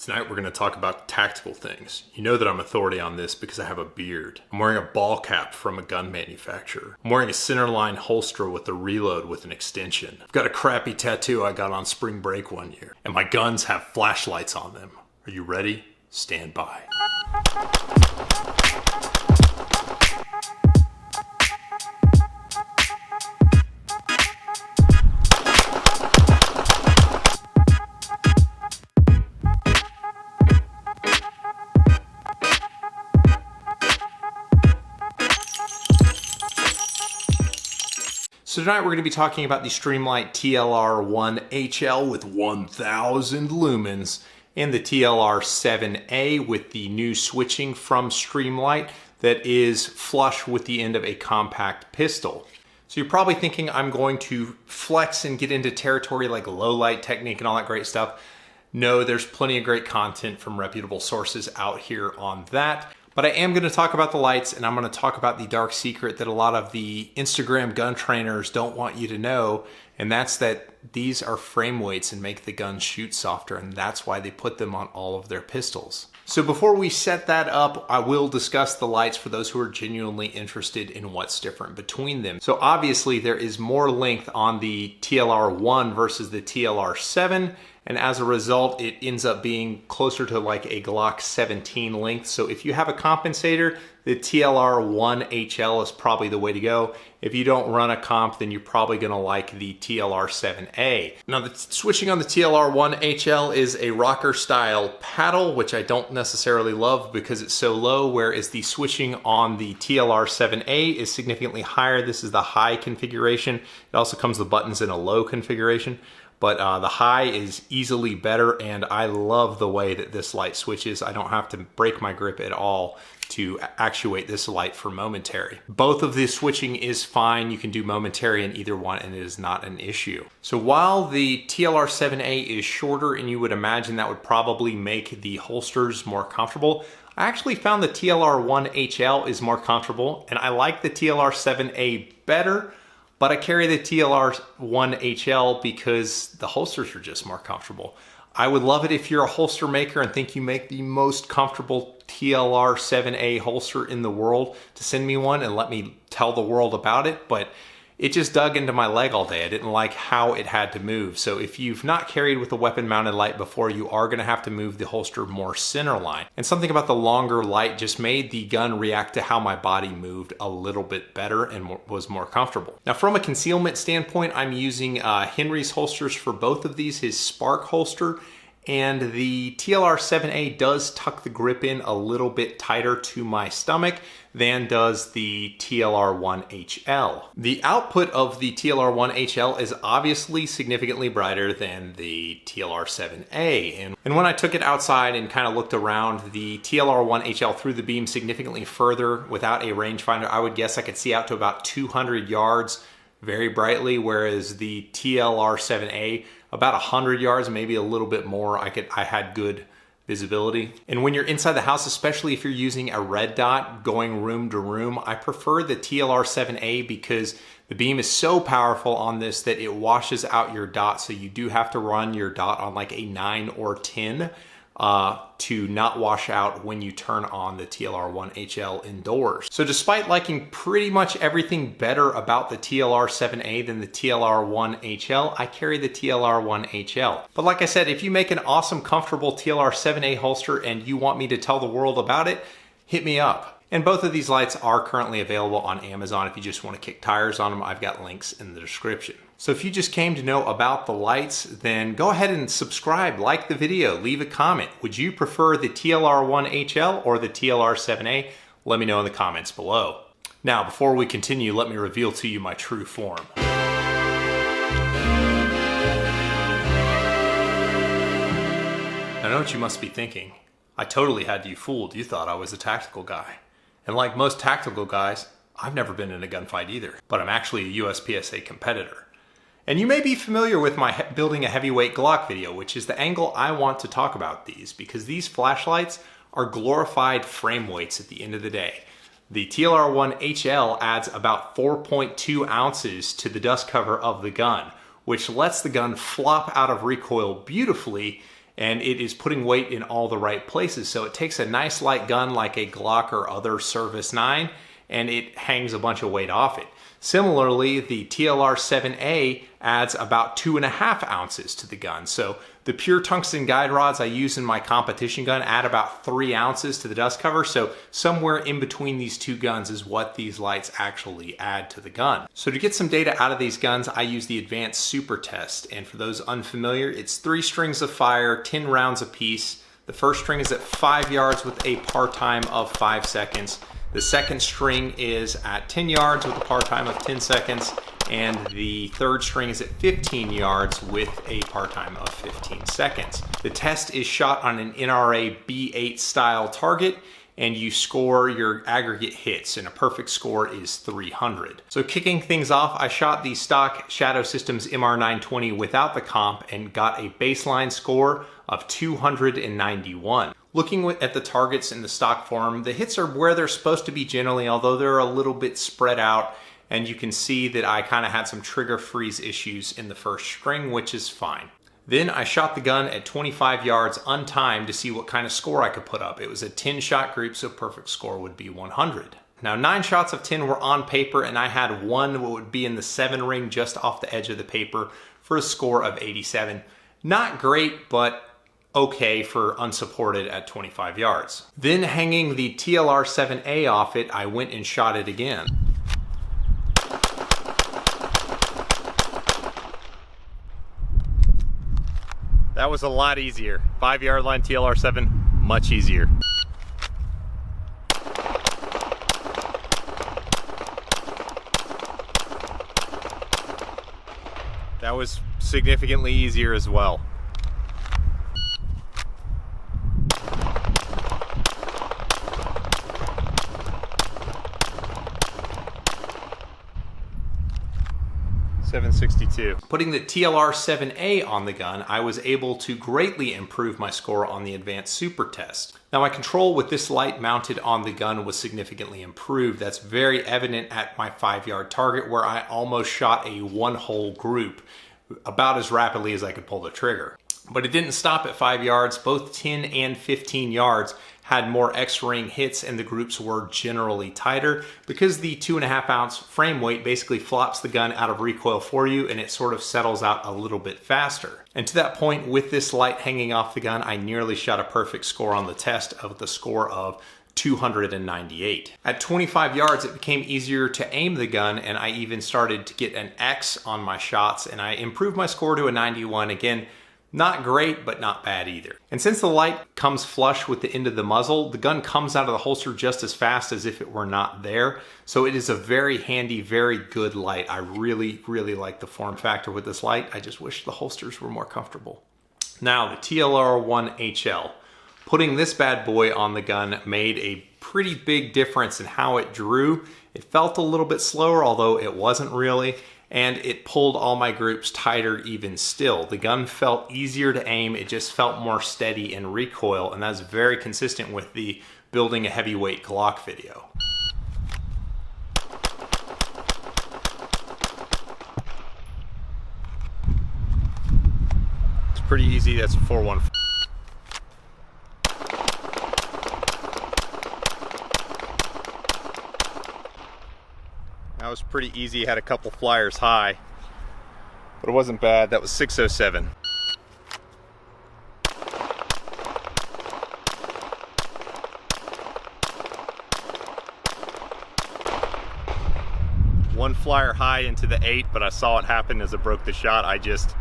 Tonight we're going to talk about tactical things. You know that I'm authority on this because I have a beard. I'm wearing a ball cap from a gun manufacturer. I'm wearing a centerline holster with a reload with an extension. I've got a crappy tattoo I got on spring break one year. And my guns have flashlights on them. Are you ready? Stand by. So tonight we're going to be talking about the Streamlight TLR-1HL with 1000 lumens and the TLR-7A with the new switching from Streamlight that is flush with the end of a compact pistol. So you're probably thinking I'm going to flex and get into territory like low light technique and all that great stuff. No, there's plenty of great content from reputable sources out here on that. But I am going to talk about the lights, and I'm going to talk about the dark secret that a lot of the Instagram gun trainers don't want you to know, and that's that these are frame weights and make the gun shoot softer, and that's why they put them on all of their pistols. So before we set that up, I will discuss the lights for those who are genuinely interested in what's different between them. So obviously there is more length on the TLR-1 versus the TLR-7, and as a result, it ends up being closer to like a Glock 17 length. So if you have a compensator, the TLR-1HL is probably the way to go. If you don't run a comp, then you're probably gonna like the TLR-7A. Now, the switching on the TLR-1HL is a rocker style paddle, which I don't necessarily love because it's so low, whereas the switching on the TLR-7A is significantly higher. This is the high configuration. It also comes with buttons in a low configuration. But the high is easily better, and I love the way that this light switches. I don't have to break my grip at all to actuate this light for momentary. Both of the switching is fine. You can do momentary in either one, and it is not an issue. So while the TLR-7A is shorter, and you would imagine that would probably make the holsters more comfortable, I actually found the TLR-1HL is more comfortable, and I like the TLR-7A better. But I carry the TLR-1HL because the holsters are just more comfortable. I would love it if you're a holster maker and think you make the most comfortable TLR-7A holster in the world to send me one and let me tell the world about it, but it just dug into my leg all day. I didn't like how it had to move. So if you've not carried with a weapon mounted light before, you are gonna have to move the holster more centerline. And something about the longer light just made the gun react to how my body moved a little bit better and was more comfortable. Now from a concealment standpoint, I'm using Henry's holsters for both of these, his Spark holster, and the TLR-7A does tuck the grip in a little bit tighter to my stomach than does the TLR-1HL. The output of the TLR-1HL is obviously significantly brighter than the TLR-7A. And when I took it outside and kind of looked around, the TLR-1HL threw the beam significantly further without a rangefinder. I would guess I could see out to about 200 yards very brightly, whereas the TLR-7A about 100 yards, maybe a little bit more. I had good visibility. And when you're inside the house, especially if you're using a red dot going room to room, I prefer the TLR-7A because the beam is so powerful on this that it washes out your dot. So you do have to run your dot on like a 9 or 10 to not wash out when you turn on the TLR-1HL indoors. So despite liking pretty much everything better about the TLR-7A than the TLR-1HL, I carry the TLR-1HL. But like I said, if you make an awesome, comfortable TLR-7A holster and you want me to tell the world about it, hit me up. And both of these lights are currently available on Amazon. If you just want to kick tires on them, I've got links in the description. So if you just came to know about the lights, then go ahead and subscribe, like the video, leave a comment. Would you prefer the TLR-1HL or the TLR-7A? Let me know in the comments below. Now, before we continue, let me reveal to you my true form. I know what you must be thinking. I totally had you fooled. You thought I was a tactical guy. And like most tactical guys, I've never been in a gunfight either, but I'm actually a USPSA competitor. And you may be familiar with my building a heavyweight Glock video, which is the angle I want to talk about these, because these flashlights are glorified frame weights at the end of the day. The TLR-1HL adds about 4.2 ounces to the dust cover of the gun, which lets the gun flop out of recoil beautifully and it is putting weight in all the right places. So it takes a nice light gun like a Glock or other Service 9, and it hangs a bunch of weight off it. Similarly, the TLR-7A adds about 2.5 ounces to the gun. So the pure tungsten guide rods I use in my competition gun add about 3 ounces to the dust cover. So somewhere in between these two guns is what these lights actually add to the gun. So to get some data out of these guns, I use the advanced super test. And for those unfamiliar, it's 3 strings of fire, 10 rounds apiece. The first string is at 5 yards with a par time of 5 seconds. The second string is at 10 yards with a par time of 10 seconds. And the third string is at 15 yards with a par time of 15 seconds. The test is shot on an NRA B8 style target, and you score your aggregate hits, and a perfect score is 300. So kicking things off, I shot the stock Shadow Systems MR920 without the comp and got a baseline score of 291. Looking at the targets in the stock form, the hits are where they're supposed to be generally, although they're a little bit spread out, and you can see that I kind of had some trigger freeze issues in the first string, which is fine. Then I shot the gun at 25 yards untimed to see what kind of score I could put up. It was a 10-shot group, so perfect score would be 100. Now 9 shots of 10 were on paper, and I had one what would be in the 7 ring just off the edge of the paper for a score of 87. Not great, but okay for unsupported at 25 yards. Then hanging the TLR-7A off it, I went and shot it again. That was a lot easier. 5-yard line TLR-7, much easier. That was significantly easier as well. Putting the TLR-7A on the gun, I was able to greatly improve my score on the advanced super test. Now my control with this light mounted on the gun was significantly improved. That's very evident at my 5-yard target, where I almost shot a 1-hole group about as rapidly as I could pull the trigger. But it didn't stop at 5 yards. Both 10 and 15 yards had more X-ring hits, and the groups were generally tighter because the 2.5 ounce frame weight basically flops the gun out of recoil for you, and it sort of settles out a little bit faster. And to that point, with this light hanging off the gun, I nearly shot a perfect score on the test of the score of 298. At 25 yards, it became easier to aim the gun, and I even started to get an X on my shots, and I improved my score to a 91. Again, not great, but not bad either. And since the light comes flush with the end of the muzzle, the gun comes out of the holster just as fast as if it were not there. So it is a very handy, very good light. I really, really like the form factor with this light. I just wish the holsters were more comfortable. Now, the TLR-1HL. Putting this bad boy on the gun made a pretty big difference in how it drew. It felt a little bit slower, although it wasn't really, and it pulled all my groups tighter even still. The gun felt easier to aim, it just felt more steady in recoil, and that's very consistent with the building a heavyweight Glock video. It's pretty easy, that's a 4-1. That was pretty easy, had a couple flyers high, but it wasn't bad. That was 607. One flyer high into the 8, but I saw it happen as it broke the shot. I just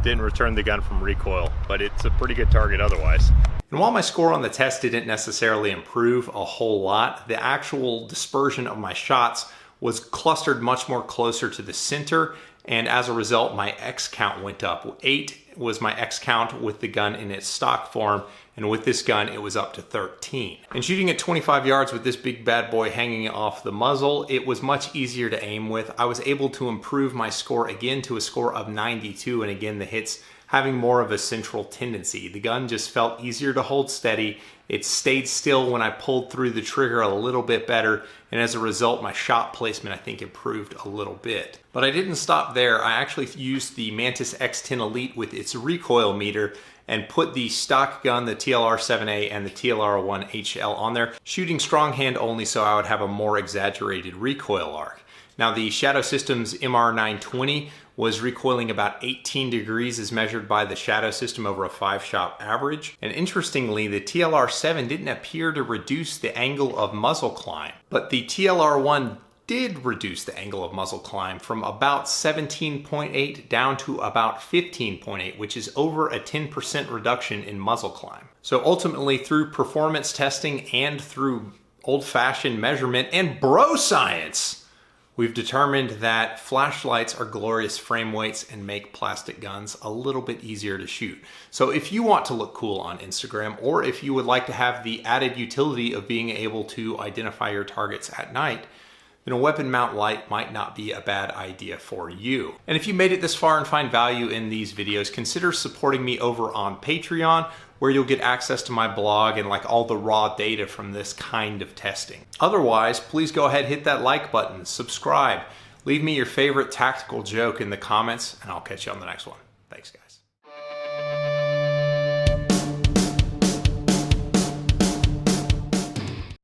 didn't return the gun from recoil, but it's a pretty good target otherwise. And while my score on the test didn't necessarily improve a whole lot, the actual dispersion of my shots was clustered much more closer to the center, and as a result my X count went up. 8 was my X count with the gun in its stock form, and with this gun it was up to 13. And shooting at 25 yards with this big bad boy hanging off the muzzle, it was much easier to aim with. I was able to improve my score again to a score of 92, and again the hits having more of a central tendency. The gun just felt easier to hold steady. It stayed still when I pulled through the trigger a little bit better, and as a result my shot placement I think improved a little bit. But I didn't stop there. I actually used the Mantis X10 Elite with its recoil meter, and put the stock gun, the TLR-7A and the TLR-1HL on there, shooting strong hand only so I would have a more exaggerated recoil arc. Now the Shadow Systems MR920 was recoiling about 18 degrees as measured by the Shadow System over a 5-shot average. And interestingly, the TLR-7 didn't appear to reduce the angle of muzzle climb, but the TLR-1 did reduce the angle of muzzle climb from about 17.8 down to about 15.8, which is over a 10% reduction in muzzle climb. So ultimately, through performance testing and through old-fashioned measurement and bro science, we've determined that flashlights are glorious frame weights and make plastic guns a little bit easier to shoot. So if you want to look cool on Instagram, or if you would like to have the added utility of being able to identify your targets at night, then a weapon mount light might not be a bad idea for you. And if you made it this far and find value in these videos, consider supporting me over on Patreon, where you'll get access to my blog and like all the raw data from this kind of testing. Otherwise, please go ahead, hit that like button, subscribe, leave me your favorite tactical joke in the comments, and I'll catch you on the next one. Thanks, guys.